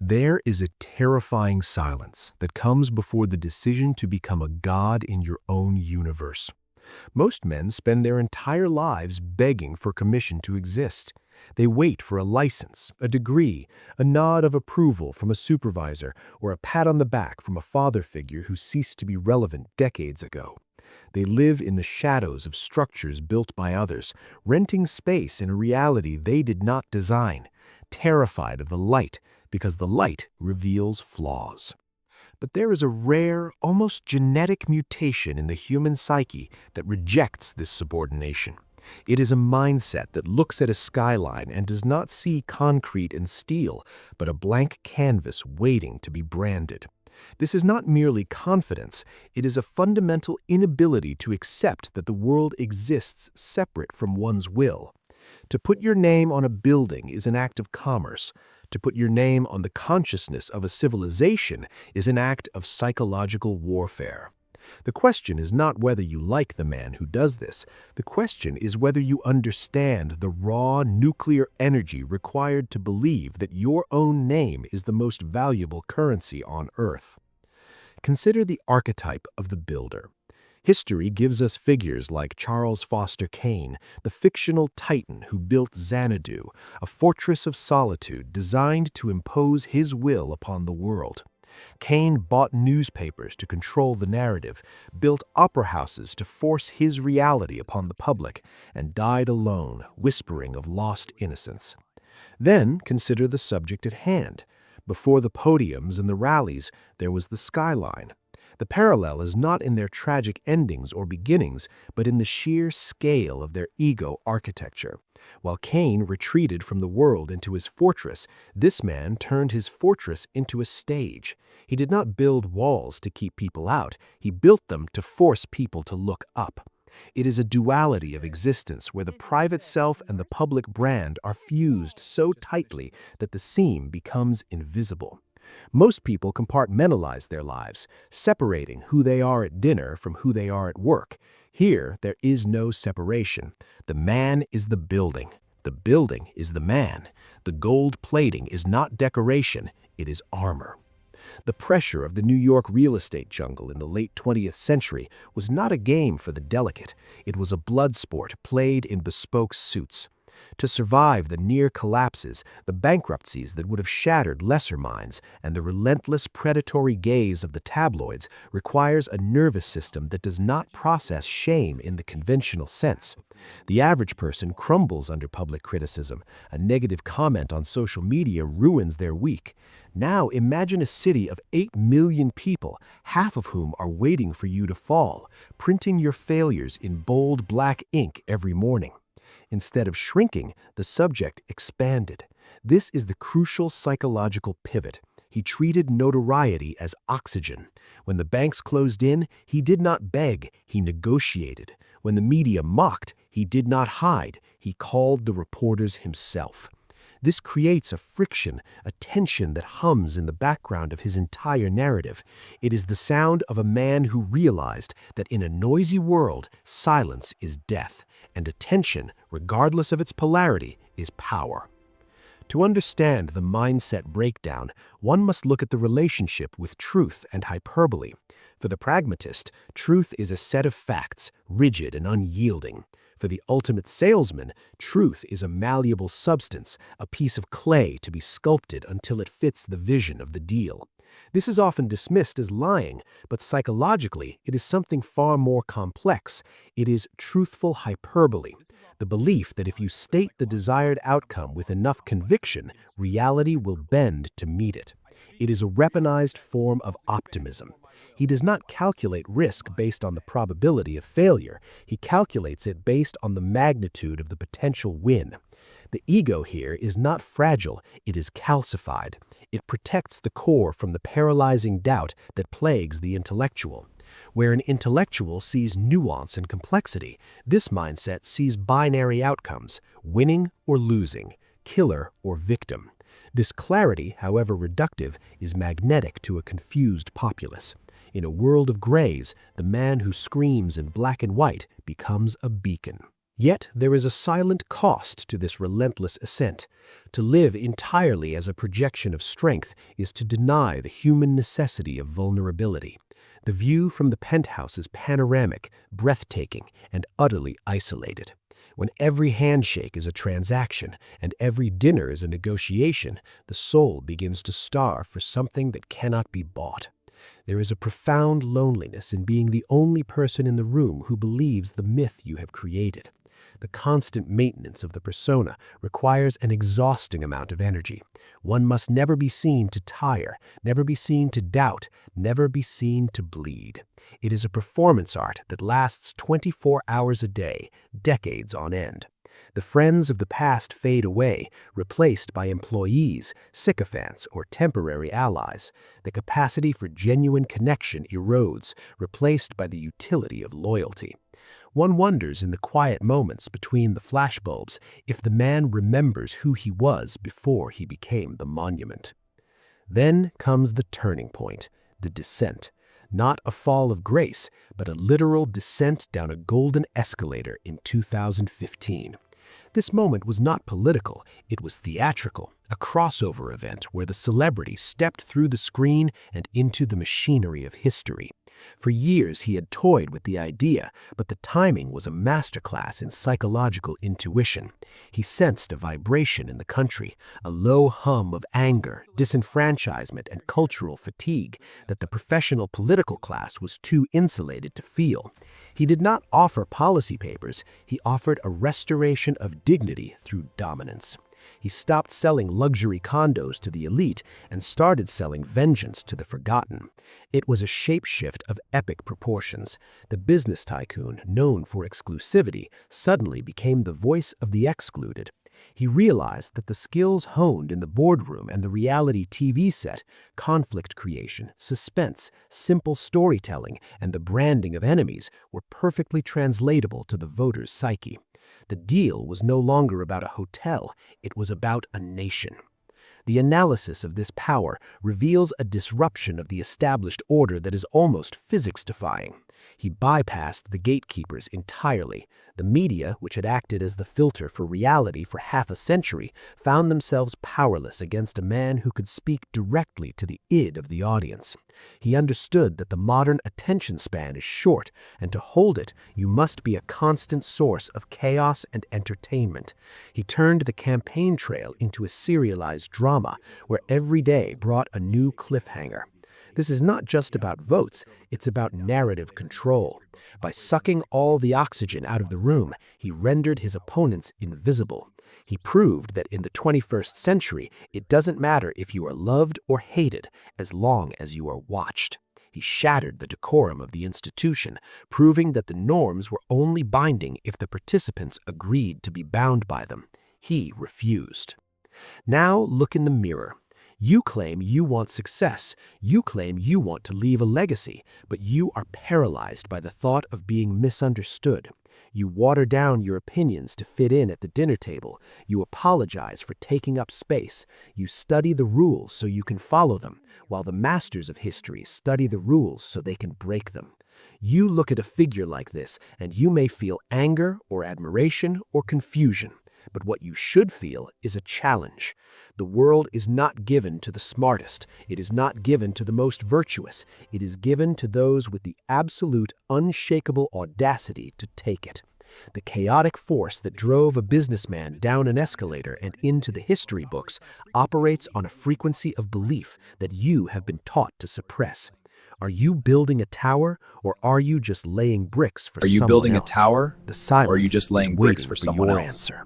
There is a terrifying silence that comes before the decision to become a god in your own universe. Most men spend their entire lives begging for permission to exist. They wait for a license, a degree, a nod of approval from a supervisor, or a pat on the back from a father figure who ceased to be relevant decades ago. They live in the shadows of structures built by others, renting space in a reality they did not design, terrified of the light because the light reveals flaws. But there is a rare, almost genetic mutation in the human psyche that rejects this subordination. It is a mindset that looks at a skyline and does not see concrete and steel, but a blank canvas waiting to be branded. This is not merely confidence, it is a fundamental inability to accept that the world exists separate from one's will. To put your name on a building is an act of commerce. To put your name on the consciousness of a civilization is an act of psychological warfare. The question is not whether you like the man who does this. The question is whether you understand the raw nuclear energy required to believe that your own name is the most valuable currency on Earth. Consider the archetype of the builder. History gives us figures like Charles Foster Kane, the fictional titan who built Xanadu, a fortress of solitude designed to impose his will upon the world. Kane bought newspapers to control the narrative, built opera houses to force his reality upon the public, and died alone, whispering of lost innocence. Then consider the subject at hand. Before the podiums and the rallies, there was the skyline. The parallel is not in their tragic endings or beginnings, but in the sheer scale of their ego architecture. While Kane retreated from the world into his fortress, this man turned his fortress into a stage. He did not build walls to keep people out, he built them to force people to look up. It is a duality of existence where the private self and the public brand are fused so tightly that the seam becomes invisible. Most people compartmentalize their lives, separating who they are at dinner from who they are at work. Here, there is no separation. The man is the building is the man. The gold plating is not decoration, it is armor. The pressure of the New York real estate jungle in the late 20th century was not a game for the delicate. It was a blood sport played in bespoke suits. To survive the near collapses, the bankruptcies that would have shattered lesser minds, and the relentless predatory gaze of the tabloids requires a nervous system that does not process shame in the conventional sense. The average person crumbles under public criticism. A negative comment on social media ruins their week. Now imagine a city of 8 million people, half of whom are waiting for you to fall, printing your failures in bold black ink every morning. Instead of shrinking, the subject expanded. This is the crucial psychological pivot. He treated notoriety as oxygen. When the banks closed in, he did not beg, he negotiated. When the media mocked, he did not hide, he called the reporters himself. This creates a friction, a tension that hums in the background of his entire narrative. It is the sound of a man who realized that in a noisy world, silence is death, and attention, regardless of its polarity, is power. To understand the mindset breakdown, one must look at the relationship with truth and hyperbole. For the pragmatist, truth is a set of facts, rigid and unyielding. For the ultimate salesman, truth is a malleable substance, a piece of clay to be sculpted until it fits the vision of the deal. This is often dismissed as lying, but psychologically, it is something far more complex. It is truthful hyperbole, the belief that if you state the desired outcome with enough conviction, reality will bend to meet it. It is a weaponized form of optimism. He does not calculate risk based on the probability of failure. He calculates it based on the magnitude of the potential win. The ego here is not fragile, it is calcified. It protects the core from the paralyzing doubt that plagues the intellectual. Where an intellectual sees nuance and complexity, this mindset sees binary outcomes, winning or losing, killer or victim. This clarity, however reductive, is magnetic to a confused populace. In a world of grays, the man who screams in black and white becomes a beacon. Yet there is a silent cost to this relentless ascent. To live entirely as a projection of strength is to deny the human necessity of vulnerability. The view from the penthouse is panoramic, breathtaking, and utterly isolated. When every handshake is a transaction and every dinner is a negotiation, the soul begins to starve for something that cannot be bought. There is a profound loneliness in being the only person in the room who believes the myth you have created. The constant maintenance of the persona requires an exhausting amount of energy. One must never be seen to tire, never be seen to doubt, never be seen to bleed. It is a performance art that lasts 24 hours a day, decades on end. The friends of the past fade away, replaced by employees, sycophants, or temporary allies. The capacity for genuine connection erodes, replaced by the utility of loyalty. One wonders in the quiet moments between the flashbulbs if the man remembers who he was before he became the monument. Then comes the turning point, the descent. Not a fall of grace, but a literal descent down a golden escalator in 2015. This moment was not political, it was theatrical, a crossover event where the celebrity stepped through the screen and into the machinery of history. For years he had toyed with the idea, but the timing was a masterclass in psychological intuition. He sensed a vibration in the country, a low hum of anger, disenfranchisement, and cultural fatigue that the professional political class was too insulated to feel. He did not offer policy papers, he offered a restoration of dignity through dominance. He stopped selling luxury condos to the elite and started selling vengeance to the forgotten. It was a shapeshift of epic proportions. The business tycoon, known for exclusivity, suddenly became the voice of the excluded. He realized that the skills honed in the boardroom and the reality TV set, conflict creation, suspense, simple storytelling, and the branding of enemies were perfectly translatable to the voter's psyche. The deal was no longer about a hotel, it was about a nation. The analysis of this power reveals a disruption of the established order that is almost physics-defying. He bypassed the gatekeepers entirely. The media, which had acted as the filter for reality for half a century, found themselves powerless against a man who could speak directly to the id of the audience. He understood that the modern attention span is short, and to hold it, you must be a constant source of chaos and entertainment. He turned the campaign trail into a serialized drama, where every day brought a new cliffhanger. This is not just about votes, it's about narrative control. By sucking all the oxygen out of the room, he rendered his opponents invisible. He proved that in the 21st century, it doesn't matter if you are loved or hated, as long as you are watched. He shattered the decorum of the institution, proving that the norms were only binding if the participants agreed to be bound by them. He refused. Now look in the mirror. You claim you want success, you claim you want to leave a legacy, but you are paralyzed by the thought of being misunderstood. You water down your opinions to fit in at the dinner table. You apologize for taking up space. You study the rules so you can follow them, while the masters of history study the rules so they can break them. You look at a figure like this, and you may feel anger or admiration or confusion. But what you should feel is a challenge. The world is not given to the smartest. It is not given to the most virtuous. It is given to those with the absolute, unshakable audacity to take it. The chaotic force that drove a businessman down an escalator and into the history books operates on a frequency of belief that you have been taught to suppress. Are you building a tower, or are you just laying bricks for someone else? Are you building a tower, The silence or are you just laying is bricks waiting for someone your else? answer.